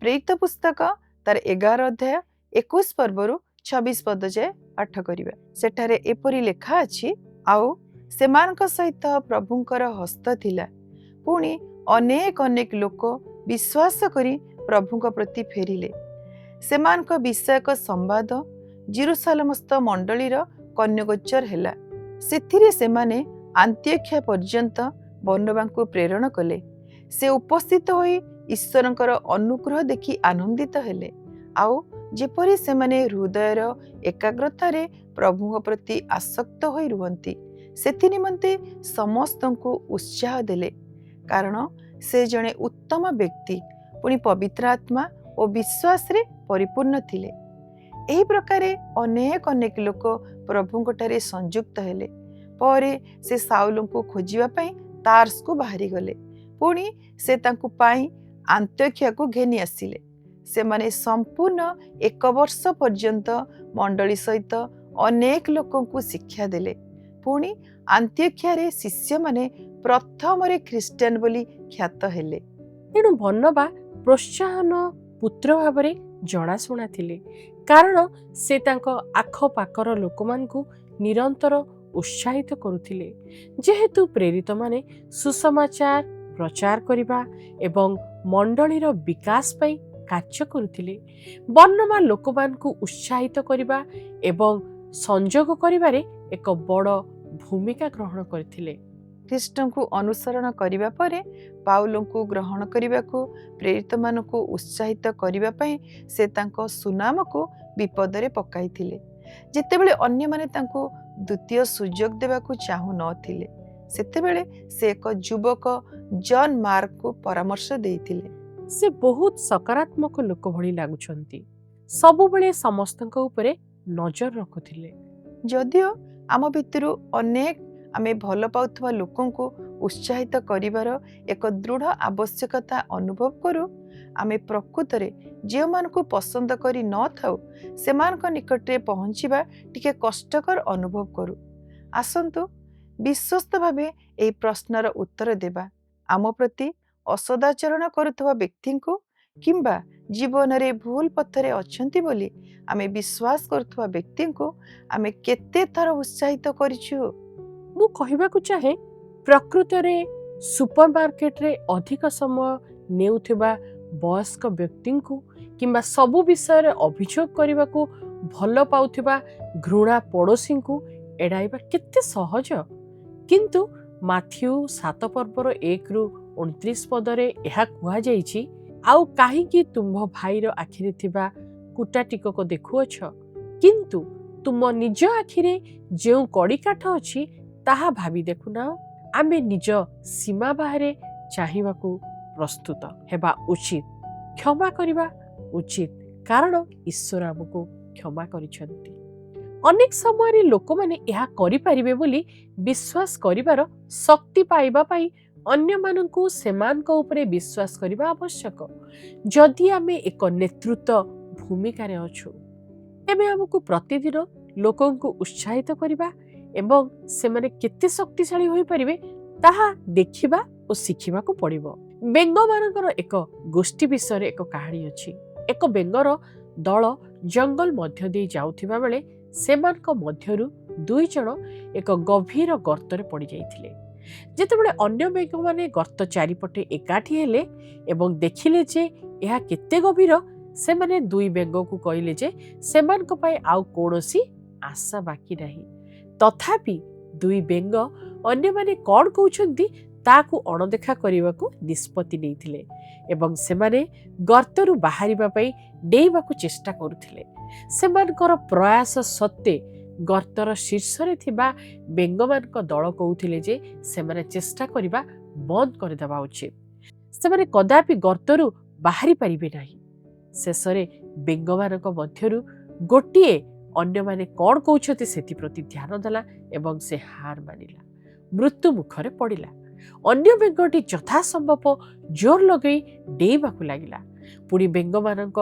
ପ୍ରେରିତ ପୁସ୍ତକ ତାର 11 ଅଧ୍ୟାୟ 21 ପର୍ବରୁ 26 ପଦ ଯାଏ ପାଠ କରିବା। ସେଠାରେ ଏପରି ଲେଖା ଅଛି, ଆଉ ସେମାନଙ୍କ ସହିତ ପ୍ରଭୁଙ୍କର ହସ୍ତ ଥିଲା। ପୁଣି ଅନେକ ଅନେକ ଲୋକ ବିଶ୍ୱାସ କରି ପ୍ରଭୁଙ୍କ ପ୍ରତି ଫେରିଲେ। ସେମାନଙ୍କ ବିଷୟକ ସମ୍ବାଦ ଜେରୁସାଲେମସ୍ଥ ମଣ୍ଡଳୀର କର୍ଣ୍ଣଗୋଚର ହେଲା। ସେଥିରେ ସେମାନେ ଆନ୍ତିଓଖ୍ୟା ପର୍ଯ୍ୟନ୍ତ ବର୍ଣ୍ଣବାଙ୍କୁ ପ୍ରେରଣ କଲେ। ସେ ଉପସ୍ଥିତ ହୋଇ ଈଶ୍ୱରଙ୍କର ଅନୁଗ୍ରହ ଦେଖି ଆନନ୍ଦିତ ହେଲେ, ଆଉ ଯେପରି ସେମାନେ ହୃଦୟର ଏକାଗ୍ରତାରେ ପ୍ରଭୁଙ୍କ ପ୍ରତି ଆସକ୍ତ ହୋଇ ରୁହନ୍ତି ସେଥି ନିମନ୍ତେ ସମସ୍ତଙ୍କୁ ଉତ୍ସାହ ଦେଲେ, କାରଣ ସେ ଜଣେ ଉତ୍ତମ ବ୍ୟକ୍ତି, ପୁଣି ପବିତ୍ର ଆତ୍ମା ଓ ବିଶ୍ୱାସରେ ପରିପୂର୍ଣ୍ଣ ଥିଲେ। ଏହି ପ୍ରକାରେ ଅନେକ ଅନେକ ଲୋକ ପ୍ରଭୁଙ୍କଠାରେ ସଂଯୁକ୍ତ ହେଲେ। ପରେ ସେ ସାଉଲଙ୍କୁ ଖୋଜିବା ପାଇଁ ତାର୍ସକୁ ବାହାରିଗଲେ। ପୁଣି ସେ ତାଙ୍କୁ ପାଇଁ ଆନ୍ତିଓଖ୍ୟାକୁ ଘେନି ଆସିଲେ। ସେମାନେ ସମ୍ପୂର୍ଣ୍ଣ 1 ବର୍ଷ ପର୍ଯ୍ୟନ୍ତ ମଣ୍ଡଳୀ ସହିତ ଅନେକ ଲୋକଙ୍କୁ ଶିକ୍ଷା ଦେଲେ। ପୁଣି ଆନ୍ତିଓଖ୍ୟାରେ ଶିଷ୍ୟମାନେ ପ୍ରଥମରେ ଖ୍ରୀଷ୍ଟିଆନ ବୋଲି ଖ୍ୟାତ ହେଲେ। ତେଣୁ ବର୍ଣ୍ଣବା ପ୍ରୋତ୍ସାହନ ପୁତ୍ର ଭାବରେ ଜଣାଶୁଣା ଥିଲେ, କାରଣ ସେ ତାଙ୍କ ଆଖପାଖର ଲୋକମାନଙ୍କୁ ନିରନ୍ତର ଉତ୍ସାହିତ କରୁଥିଲେ। ଯେହେତୁ ପ୍ରେରିତମାନେ ସୁସମାଚାର ପ୍ରଚାର କରିବା ଏବଂ ମଣ୍ଡଳୀର ବିକାଶ ପାଇଁ କାର୍ଯ୍ୟ କରୁଥିଲେ, ବର୍ଣ୍ଣବା ଲୋକମାନଙ୍କୁ ଉତ୍ସାହିତ କରିବା ଏବଂ ସଂଯୋଗ କରିବାରେ ଏକ ବଡ଼ ଭୂମିକା ଗ୍ରହଣ କରିଥିଲେ। ଖ୍ରୀଷ୍ଟଙ୍କୁ ଅନୁସରଣ କରିବା ପରେ ପାଉଲଙ୍କୁ ଗ୍ରହଣ କରିବାକୁ ପ୍ରେରିତମାନଙ୍କୁ ଉତ୍ସାହିତ କରିବା ପାଇଁ ସେ ତାଙ୍କ ସୁନାମକୁ ବିପଦରେ ପକାଇଥିଲେ। ଯେତେବେଳେ ଅନ୍ୟମାନେ ତାଙ୍କୁ ଦ୍ୱିତୀୟ ସୁଯୋଗ ଦେବାକୁ ଚାହୁଁ ନଥିଲେ, ସେତେବେଳେ ସେ ଏକ ଯୁବକ ଜନ୍ ମାର୍କଙ୍କୁ ପରାମର୍ଶ ଦେଇଥିଲେ। ସେ ବହୁତ ସକାରାତ୍ମକ ଲୋକ ଭଳି ଲାଗୁଛନ୍ତି, ସବୁବେଳେ ସମସ୍ତଙ୍କ ଉପରେ ନଜର ରଖୁଥିଲେ। ଯଦିଓ ଆମ ଭିତରୁ ଅନେକ ଆମେ ଭଲ ପାଉଥିବା ଲୋକଙ୍କୁ ଉତ୍ସାହିତ କରିବାର ଏକ ଦୃଢ଼ ଆବଶ୍ୟକତା ଅନୁଭବ କରୁ, ଆମେ ପ୍ରକୃତରେ ଯେଉଁମାନଙ୍କୁ ପସନ୍ଦ କରି ନଥାଉ ସେମାନଙ୍କ ନିକଟରେ ପହଞ୍ଚିବା ଟିକେ କଷ୍ଟକର ଅନୁଭବ କରୁ। ଆସନ୍ତୁ ବିଶ୍ୱସ୍ତ ଭାବେ ଏହି ପ୍ରଶ୍ନର ଉତ୍ତର ଦେବା। ଆମ ପ୍ରତି ଅସଦାଚରଣ କରୁଥିବା ବ୍ୟକ୍ତିଙ୍କୁ କିମ୍ବା ଜୀବନରେ ଭୁଲ ପଥରେ ଅଛନ୍ତି ବୋଲି ଆମେ ବିଶ୍ୱାସ କରୁଥିବା ବ୍ୟକ୍ତିଙ୍କୁ ଆମେ କେତେ ଥର ଉତ୍ସାହିତ କରିଛୁ? ମୁଁ କହିବାକୁ ଚାହେଁ, ପ୍ରକୃତରେ ସୁପରମାର୍କେଟରେ ଅଧିକ ସମୟ ନେଉଥିବା ବୟସ୍କ ବ୍ୟକ୍ତିଙ୍କୁ କିମ୍ବା ସବୁ ବିଷୟରେ ଅଭିଯୋଗ କରିବାକୁ ଭଲ ପାଉଥିବା ଘୃଣା ପଡ଼ୋଶୀଙ୍କୁ ଏଡ଼ାଇବା କେତେ ସହଜ। କିନ୍ତୁ ମାଥ୍ୟୁ 7 ପର୍ବର 1-29 ପଦରେ ଏହା କୁହାଯାଇଛି, ଆଉ କାହିଁକି ତୁମ୍ଭ ଭାଇର ଆଖିରେ ଥିବା କୁଟାଟିକକ ଦେଖୁଅଛ, କିନ୍ତୁ ତୁମ ନିଜ ଆଖିରେ ଯେଉଁ କଡ଼ିକାଠ ଅଛି ତାହା ଭାବି ଦେଖୁନାହ। ଆମେ ନିଜ ସୀମା ବାହାରେ ଚାହିଁବାକୁ ପ୍ରସ୍ତୁତ ହେବା ଉଚିତ, କ୍ଷମା କରିବା ଉଚିତ, କାରଣ ଈଶ୍ୱର ଆମକୁ କ୍ଷମା କରିଛନ୍ତି। ଅନେକ ସମୟରେ ଲୋକମାନେ ଏହା କରିପାରିବେ ବୋଲି ବିଶ୍ୱାସ କରିବାର ଶକ୍ତି ପାଇବା ପାଇଁ ଅନ୍ୟମାନଙ୍କୁ ସେମାନଙ୍କ ଉପରେ ବିଶ୍ୱାସ କରିବା ଆବଶ୍ୟକ। ଯଦି ଆମେ ଏକ ନେତୃତ୍ୱ ଭୂମିକାରେ ଅଛୁ, ତେବେ ଆମକୁ ପ୍ରତିଦିନ ଲୋକଙ୍କୁ ଉତ୍ସାହିତ କରିବା ଏବଂ ସେମାନେ କେତେ ଶକ୍ତିଶାଳୀ ହୋଇପାରିବେ ତାହା ଦେଖିବା ଓ ଶିଖିବାକୁ ପଡ଼ିବ। ବେଙ୍ଗମାନଙ୍କର ଏକ ଗୋଷ୍ଠୀ ବିଷୟରେ ଏକ କାହାଣୀ ଅଛି। ଏକ ବେଙ୍ଗର ଦଳ ଜଙ୍ଗଲ ମଧ୍ୟ ଦେଇ ଯାଉଥିବା ବେଳେ ସେମାନଙ୍କ ମଧ୍ୟରୁ 2 ଜଣ ଏକ ଗଭୀର ଗର୍ତ୍ତରେ ପଡ଼ିଯାଇଥିଲେ। ଯେତେବେଳେ ଅନ୍ୟ ବେଙ୍ଗମାନେ ଗର୍ତ୍ତ ଚାରିପଟେ ଏକାଠି ହେଲେ ଏବଂ ଦେଖିଲେ ଯେ ଏହା କେତେ ଗଭୀର, ସେମାନେ 2 ବେଙ୍ଗକୁ କହିଲେ ଯେ ସେମାନଙ୍କ ପାଇଁ ଆଉ କୌଣସି ଆଶା ବାକି ନାହିଁ। ତଥାପି 2 ବେଙ୍ଗ ଅନ୍ୟମାନେ କ'ଣ କହୁଛନ୍ତି ତାକୁ ଅଣଦେଖା କରିବାକୁ ନିଷ୍ପତ୍ତି ନେଇଥିଲେ ଏବଂ ସେମାନେ ଗର୍ତ୍ତରୁ ବାହାରିବା ପାଇଁ ଡେଇବାକୁ ଚେଷ୍ଟା କରୁଥିଲେ। ସେମାନଙ୍କର ପ୍ରୟାସ ସତ୍ତ୍ୱେ ଗର୍ତ୍ତର ଶୀର୍ଷରେ ଥିବା ବେଙ୍ଗମାନଙ୍କ ଦଳ କହୁଥିଲେ ଯେ ସେମାନେ ଚେଷ୍ଟା କରିବା ବନ୍ଦ କରିଦେବା ଉଚିତ। ସେମାନେ କଦାପି ଗର୍ତ୍ତରୁ ବାହାରି ପାରିବେ ନାହିଁ। ଶେଷରେ ବେଙ୍ଗମାନଙ୍କ ମଧ୍ୟରୁ ଗୋଟିଏ ଅନ୍ୟମାନେ କ'ଣ କହୁଛନ୍ତି ସେଥିପ୍ରତି ଧ୍ୟାନ ଦେଲା ଏବଂ ସେ ହାର ମାନିଲା, ମୃତ୍ୟୁ ମୁଖରେ ପଡ଼ିଲା। ଅନ୍ୟ ବେଙ୍ଗଟି ଯଥାସମ୍ଭବ ଜୋର ଲଗାଇ ଡେଇବାକୁ ଲାଗିଲା। ପୁଣି ବେଙ୍ଗମାନଙ୍କ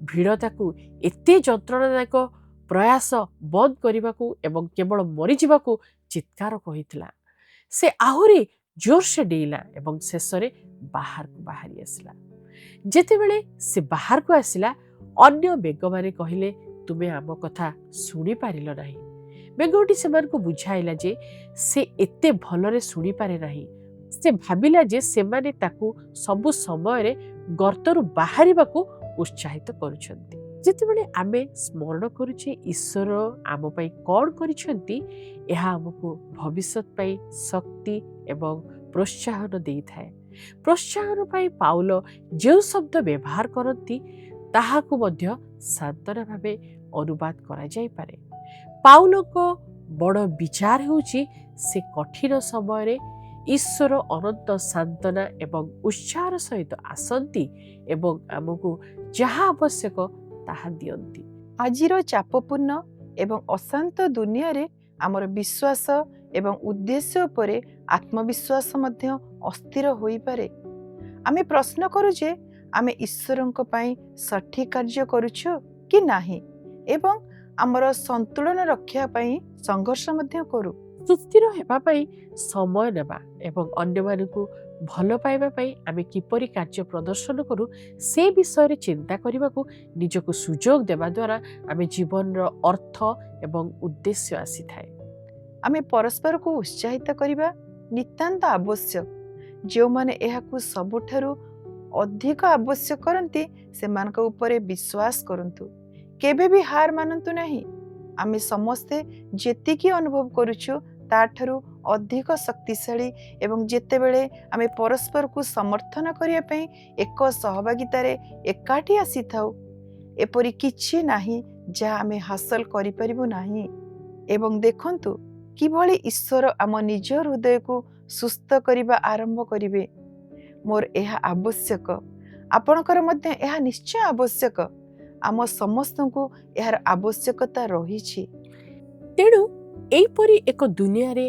ଭିଡ଼ ତାକୁ ଏତେ ଯନ୍ତ୍ରଣାଦାୟକ ପ୍ରୟାସ ବନ୍ଦ କରିବାକୁ ଏବଂ କେବଳ ମରିଯିବାକୁ ଚିତ୍କାର କହିଥିଲା। ସେ ଆହୁରି ଜୋରସେ ଡେଇଲା ଏବଂ ଶେଷରେ ବାହାରକୁ ବାହାରି ଆସିଲା। ଯେତେବେଳେ ସେ ବାହାରକୁ ଆସିଲା, ଅନ୍ୟ ବେଙ୍ଗମାନେ କହିଲେ, ତୁମେ ଆମ କଥା ଶୁଣିପାରିଲ ନାହିଁ। ବେଙ୍ଗଟି ସେମାନଙ୍କୁ ବୁଝାଇଲା ଯେ ସେ ଏତେ ଭଲରେ ଶୁଣିପାରେ ନାହିଁ। ସେ ଭାବିଲା ଯେ ସେମାନେ ତାକୁ ସବୁ ସମୟରେ ଗର୍ତ୍ତରୁ ବାହାରିବାକୁ ଉତ୍ସାହିତ କରୁଛନ୍ତି। ଯେତେବେଳେ ଆମେ ସ୍ମରଣ କରୁଛେ ଈଶ୍ୱର ଆମ ପାଇଁ କ'ଣ କରିଛନ୍ତି, ଏହା ଆମକୁ ଭବିଷ୍ୟତ ପାଇଁ ଶକ୍ତି ଏବଂ ପ୍ରୋତ୍ସାହନ ଦେଇଥାଏ। ପ୍ରୋତ୍ସାହନ ପାଇଁ ପାଉଲ ଯେଉଁ ଶବ୍ଦ ବ୍ୟବହାର କରନ୍ତି ତାହାକୁ ମଧ୍ୟ ସାନ୍ତ୍ୱନା ଭାବେ ଅନୁବାଦ କରାଯାଇପାରେ। ପାଉଲଙ୍କ ବଡ଼ ବିଚାର ହେଉଛି ସେ କଠିନ ସମୟରେ ଈଶ୍ୱର ଅନନ୍ତ ସାନ୍ତ୍ୱନା ଏବଂ ଉତ୍ସାହର ସହିତ ଆସନ୍ତି ଏବଂ ଆମକୁ ଯାହା ଆବଶ୍ୟକ ତାହା ଦିଅନ୍ତି। ଆଜିର ଚାପପୂର୍ଣ୍ଣ ଏବଂ ଅଶାନ୍ତ ଦୁନିଆରେ ଆମର ବିଶ୍ୱାସ ଏବଂ ଉଦ୍ଦେଶ୍ୟ ଉପରେ ଆତ୍ମବିଶ୍ୱାସ ମଧ୍ୟ ଅସ୍ଥିର ହୋଇପାରେ। ଆମେ ପ୍ରଶ୍ନ କରୁ ଯେ ଆମେ ଈଶ୍ୱରଙ୍କ ପାଇଁ ସଠିକ୍ କାର୍ଯ୍ୟ କରୁଛୁ କି ନାହିଁ ଏବଂ ଆମର ସନ୍ତୁଳନ ରକ୍ଷା ପାଇଁ ସଂଘର୍ଷ ମଧ୍ୟ କରୁ। ସୁସ୍ଥିର ହେବା ପାଇଁ ସମୟ ନେବା ଏବଂ ଅନ୍ୟମାନଙ୍କୁ ଭଲ ପାଇବା ପାଇଁ ଆମେ କିପରି କାର୍ଯ୍ୟ ପ୍ରଦର୍ଶନ କରୁ ସେ ବିଷୟରେ ଚିନ୍ତା କରିବାକୁ ନିଜକୁ ସୁଯୋଗ ଦେବା ଦ୍ୱାରା ଆମେ ଜୀବନର ଅର୍ଥ ଏବଂ ଉଦ୍ଦେଶ୍ୟ ଆସିଥାଏ। ଆମେ ପରସ୍ପରକୁ ଉତ୍ସାହିତ କରିବା ନିତାନ୍ତ ଆବଶ୍ୟକ। ଯେଉଁମାନେ ଏହାକୁ ସବୁଠାରୁ ଅଧିକ ଆବଶ୍ୟକ କରନ୍ତି ସେମାନଙ୍କ ଉପରେ ବିଶ୍ୱାସ କରନ୍ତୁ। କେବେ ବି ହାର ମାନନ୍ତୁ ନାହିଁ। ଆମେ ସମସ୍ତେ ଯେତିକି ଅନୁଭବ କରୁଛୁ ତାଠାରୁ ଅଧିକ ଶକ୍ତିଶାଳୀ ଏବଂ ଯେତେବେଳେ ଆମେ ପରସ୍ପରକୁ ସମର୍ଥନ କରିବା ପାଇଁ ଏକ ସହଭାଗିତାରେ ଏକାଠି ଆସିଥାଉ, ଏପରି କିଛି ନାହିଁ ଯାହା ଆମେ ହାସଲ କରିପାରିବୁ ନାହିଁ। ଏବଂ ଦେଖନ୍ତୁ କିଭଳି ଈଶ୍ୱର ଆମ ନିଜ ହୃଦୟକୁ ସୁସ୍ଥ କରିବା ଆରମ୍ଭ କରିବେ। ମୋର ଏହା ଆବଶ୍ୟକ, ଆପଣଙ୍କର ମଧ୍ୟ ଏହା ନିଶ୍ଚୟ ଆବଶ୍ୟକ। ଆମ ସମସ୍ତଙ୍କୁ ଏହାର ଆବଶ୍ୟକତା ରହିଛି। ତେଣୁ ଏହିପରି ଏକ ଦୁନିଆରେ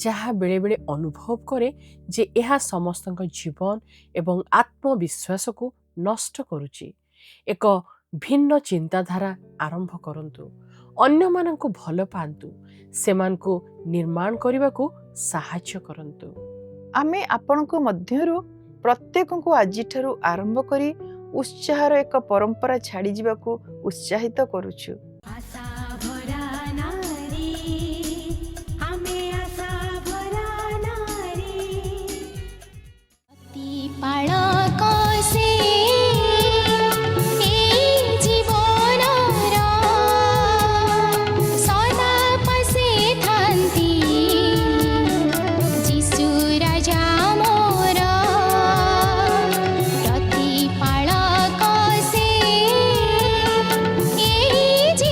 ଯାହା ବେଳେବେଳେ ଅନୁଭବ କରେ ଯେ ଏହା ସମସ୍ତଙ୍କ ଜୀବନ ଏବଂ ଆତ୍ମବିଶ୍ୱାସକୁ ନଷ୍ଟ କରୁଛି, ଏକ ଭିନ୍ନ ଚିନ୍ତାଧାରା ଆରମ୍ଭ କରନ୍ତୁ। ଅନ୍ୟମାନଙ୍କୁ ଭଲ ପାଆନ୍ତୁ, ସେମାନଙ୍କୁ ନିର୍ମାଣ କରିବାକୁ ସାହାଯ୍ୟ କରନ୍ତୁ। ଆମେ ଆପଣଙ୍କ ମଧ୍ୟରୁ ପ୍ରତ୍ୟେକଙ୍କୁ ଆଜିଠାରୁ ଆରମ୍ଭ କରି ଉତ୍ସାହର ଏକ ପରମ୍ପରା ଛାଡ଼ିଯିବାକୁ ଉତ୍ସାହିତ କରୁଛୁ। जी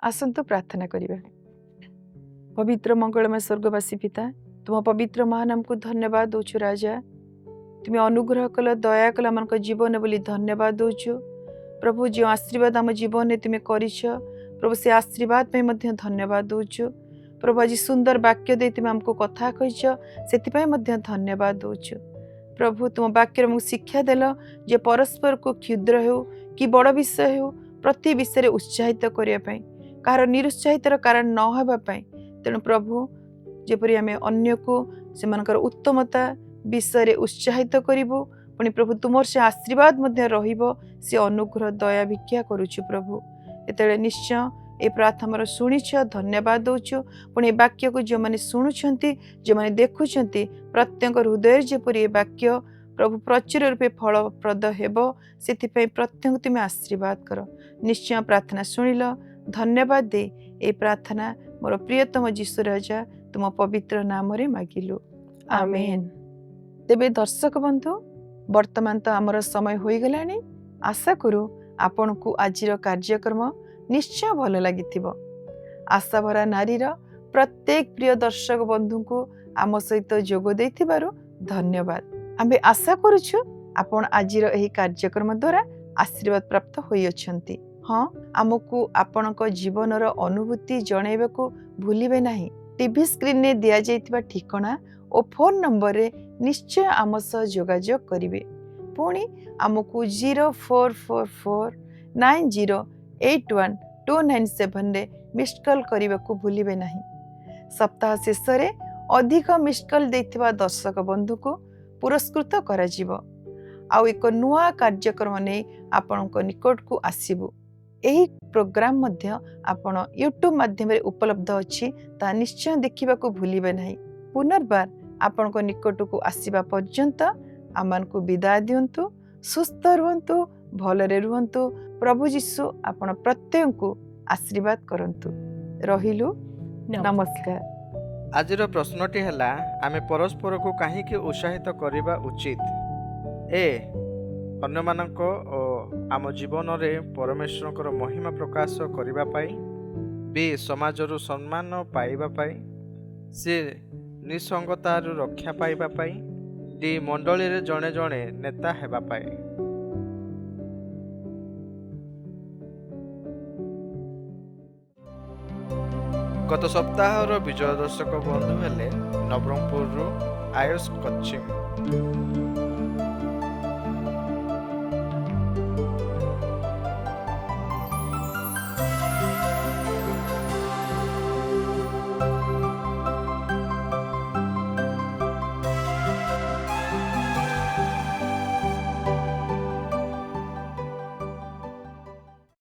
ଆସନ୍ତୁ ପ୍ରାର୍ଥନା କରିବା। ପବିତ୍ର ମଙ୍ଗଳମୟ ସ୍ୱର୍ଗବାସୀ ପିତା, ତୁମ ପବିତ୍ର ମହାନାମକୁ ଧନ୍ୟବାଦ ଦଉଛୁ ରାଜା। ତୁମେ ଅନୁଗ୍ରହ କଲ, ଦୟା କଲ ଆମମାନଙ୍କ ଜୀବନ ବୋଲି ଧନ୍ୟବାଦ ଦଉଛୁ। ପ୍ରଭୁ, ଯେଉଁ ଆଶୀର୍ବାଦ ଆମ ଜୀବନରେ ତୁମେ କରିଛ ପ୍ରଭୁ, ସେ ଆଶୀର୍ବାଦ ପାଇଁ ମଧ୍ୟ ଧନ୍ୟବାଦ ଦଉଛୁ। ପ୍ରଭୁ, ଆଜି ସୁନ୍ଦର ବାକ୍ୟ ଦେଇ ତୁମେ ଆମକୁ କଥା କହିଛ, ସେଥିପାଇଁ ମଧ୍ୟ ଧନ୍ୟବାଦ ଦଉଛୁ। ପ୍ରଭୁ, ତୁମ ବାକ୍ୟରେ ଆମକୁ ଶିକ୍ଷା ଦେଲ ଯେ ପରସ୍ପରକୁ କ୍ଷୁଦ୍ର ହେଉ କି ବଡ଼ ବିଷୟ ହେଉ ପ୍ରତି ବିଷୟରେ ଉତ୍ସାହିତ କରିବା ପାଇଁ, କାହାର ନିରୁତ୍ସାହିତର କାରଣ ନ ହେବା ପାଇଁ। ତେଣୁ ପ୍ରଭୁ, ଯେପରି ଆମେ ଅନ୍ୟକୁ ସେମାନଙ୍କର ଉତ୍ତମତା ବିଷୟରେ ଉତ୍ସାହିତ କରିବୁ, ପୁଣି ପ୍ରଭୁ ତୁମର ସେ ଆଶୀର୍ବାଦ ମଧ୍ୟ ରହିବ, ସେ ଅନୁଗ୍ରହ ଦୟା ଭିକ୍ଷା କରୁଛୁ। ପ୍ରଭୁ, ଯେତେବେଳେ ନିଶ୍ଚୟ ଏ ପ୍ରାର୍ଥନାର ଶୁଣିଛ, ଧନ୍ୟବାଦ ଦଉଛୁ। ପୁଣି ଏ ବାକ୍ୟକୁ ଯେଉଁମାନେ ଶୁଣୁଛନ୍ତି, ଯେଉଁମାନେ ଦେଖୁଛନ୍ତି, ପ୍ରତ୍ୟେକ ହୃଦୟରେ ଯେପରି ଏ ବାକ୍ୟ ପ୍ରଭୁ ପ୍ରଚୁର ରୂପେ ଫଳପ୍ରଦ ହେବ, ସେଥିପାଇଁ ପ୍ରତ୍ୟେକଙ୍କୁ ତୁମେ ଆଶୀର୍ବାଦ କର। ନିଶ୍ଚୟ ପ୍ରାର୍ଥନା ଶୁଣିଲ, ଧନ୍ୟବାଦ ଦେଇ ଏ ପ୍ରାର୍ଥନା ମୋର ପ୍ରିୟତମ ଯୀଶୁ ରାଜା ତୁମ ପବିତ୍ର ନାମରେ ମାଗିଲୁ, ଆମେନ୍। ତେବେ ଦର୍ଶକ ବନ୍ଧୁ, ବର୍ତ୍ତମାନ ତ ଆମର ସମୟ ହୋଇଗଲାଣି। ଆଶା କରୁ ଆପଣଙ୍କୁ ଆଜିର କାର୍ଯ୍ୟକ୍ରମ ନିଶ୍ଚୟ ଭଲ ଲାଗିଥିବ। ଆଶାଭରା ନାରୀର ପ୍ରତ୍ୟେକ ପ୍ରିୟ ଦର୍ଶକ ବନ୍ଧୁଙ୍କୁ ଆମ ସହିତ ଯୋଗ ଦେଇଥିବାରୁ ଧନ୍ୟବାଦ। ଆମେ ଆଶା କରୁଛୁ ଆପଣ ଆଜିର ଏହି କାର୍ଯ୍ୟକ୍ରମ ଦ୍ୱାରା ଆଶୀର୍ବାଦ ପ୍ରାପ୍ତ ହୋଇଅଛନ୍ତି। ହଁ, ଆମକୁ ଆପଣଙ୍କ ଜୀବନର ଅନୁଭୂତି ଜଣାଇବାକୁ ଭୁଲିବେ ନାହିଁ। ଟିଭି ସ୍କ୍ରିନରେ ଦିଆଯାଇଥିବା ଠିକଣା ଓ ଫୋନ୍ ନମ୍ବରରେ ନିଶ୍ଚୟ ଆମ ସହ ଯୋଗାଯୋଗ କରିବେ। ପୁଣି ଆମକୁ 044490812997ରେ ମିସ୍ଡ କଲ୍ କରିବାକୁ ଭୁଲିବେ ନାହିଁ। ସପ୍ତାହ ଶେଷରେ ଅଧିକ ମିସ୍ଡ କଲ୍ ଦେଇଥିବା ଦର୍ଶକ ବନ୍ଧୁକୁ ପୁରସ୍କୃତ କରାଯିବ। ଆଉ ଏକ ନୂଆ କାର୍ଯ୍ୟକ୍ରମ ନେଇ ଆପଣଙ୍କ ନିକଟକୁ ଆସିବୁ। ଏହି ପ୍ରୋଗ୍ରାମ ମଧ୍ୟ ଆପଣ ୟୁଟ୍ୟୁବ ମାଧ୍ୟମରେ ଉପଲବ୍ଧ ଅଛି, ତାହା ନିଶ୍ଚୟ ଦେଖିବାକୁ ଭୁଲିବେ ନାହିଁ। ପୁନର୍ବାର ଆପଣଙ୍କ ନିକଟକୁ ଆସିବା ପର୍ଯ୍ୟନ୍ତ ଆମମାନଙ୍କୁ ବିଦାୟ ଦିଅନ୍ତୁ। ସୁସ୍ଥ ରୁହନ୍ତୁ, ଭଲରେ ରୁହନ୍ତୁ। ପ୍ରଭୁ ଯୀଶୁ ଆପଣ ପ୍ରତ୍ୟେକଙ୍କୁ ଆଶୀର୍ବାଦ କରନ୍ତୁ। ରହିଲୁ, ନମସ୍କାର। ଆଜିର ପ୍ରଶ୍ନଟି ହେଲା, ଆମେ ପରସ୍ପରକୁ କାହିଁକି ଉତ୍ସାହିତ କରିବା ଉଚିତ? ଏ, ଅନ୍ୟମାନଙ୍କ ଓ ଆମ ଜୀବନରେ ପରମେଶ୍ୱରଙ୍କର ମହିମା ପ୍ରକାଶ କରିବା ପାଇଁ। ବି, ସମାଜରୁ ସମ୍ମାନ ପାଇବା ପାଇଁ। ସି, ନିଃସଙ୍ଗତାରୁ ରକ୍ଷା ପାଇବା ପାଇଁ। ଡି, ମଣ୍ଡଳୀରେ ଜଣେ ଜଣେ ନେତା ହେବା ପାଇଁ। ଗତ ସପ୍ତାହର ବିଜୟ ଦର୍ଶକ ବନ୍ଧୁ ହେଲେ ନବରଙ୍ଗପୁରରୁ ଆୟୁଷ କଚ୍ଛିମ।